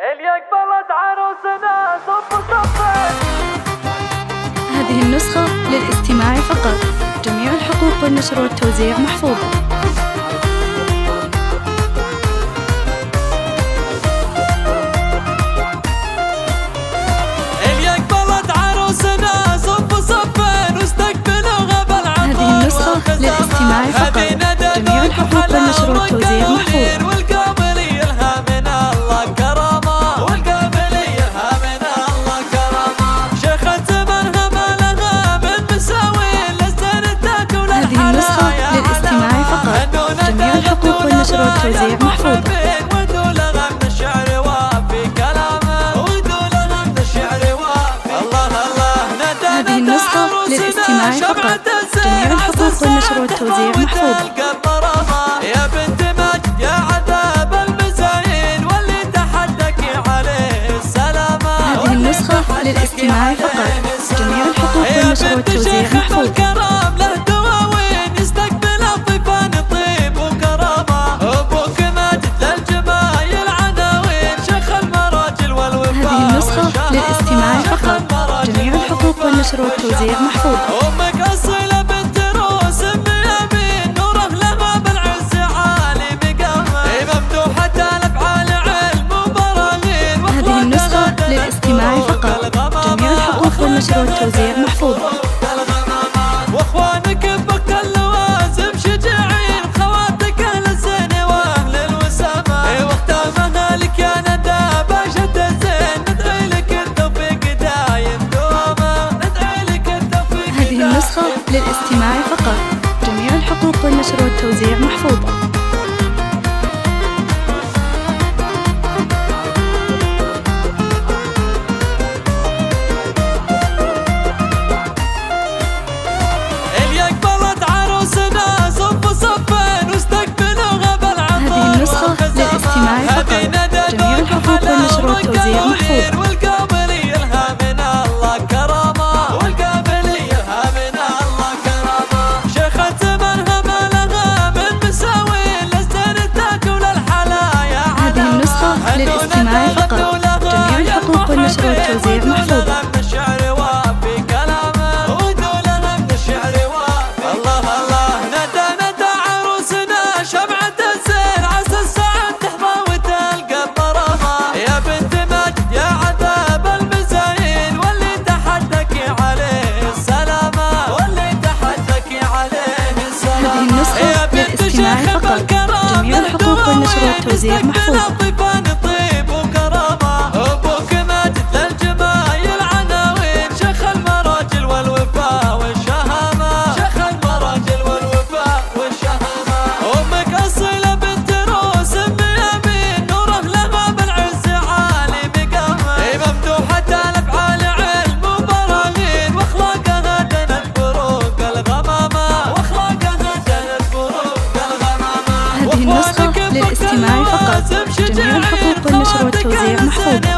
يقبلت عروسنا صف صفين. هذه النسخة للاستماع فقط. جميع الحقوق والنشر والتوزيع محفوظة. هذه النسخة للاستماع فقط. جميع الحقوق والنشر والتوزيع محفوظة. والنشر والتوزيع محفوظة. هذه النسخة للاستماع فقط. جميع الحقوق والنشر والتوزيع محفوظة. يا بنت مجد يا عذاب المزاين واللي تحدك عليه السلامة. هذه النسخة للاستماع فقط. جميع الحقوق والنشر والتوزيع محفوظة. للاستماع فقط. جميع الحقوق والنشر والتوزيع محفوظة. أمك أصيلة بنت روس أم يمين نوره لها بالعز عالي مقامة مفتوحة الأفعال علم وبراهين. هذه النسخة للاستماع فقط. جميع الحقوق والنشر والتوزيع محفوظة. واخوانك بك اللوازم شجاعين خواتك أهل الزين وأهل الوسامة واختامها لك يا ندى باشا الزين ندعي لك التوفيق دايم دوما ندعي لك التوفيق. هذه النسخة للاستماع فقط. جميع الحقوق والنشر والتوزيع محفوظة. للاستماع فقط. جميع الحقوق والنشر والتوزيع محفوظة. والقابلية لها من الله كرامة والقابلية لها من الله كرامة شيخة منها ما لها من مساوي للزين تاكل الحلايا. هذه النسخة للاستماع فقط. جميع الحقوق والنشر والتوزيع محفوظة. للاستماع فقط. جميع الحقوق والنشر والتوزيع محفوظة. أبوك ماجد للجمايل عناوين شيخ المراجل والوفاء والشهامة شيخ المراجل والوفاء والشهامة. أمك أصيلة بنت روس أم يمين نوره لها بالعز عالي مقامة مفتوحة الأفعال علم وبراهين واخلاقها دنت بروق الغمامة واخلاقها دنت بروق الغمامة. هذه النسخة للاستماع فقط. جميع الحقوق والنشر والتوزيع محفوظة.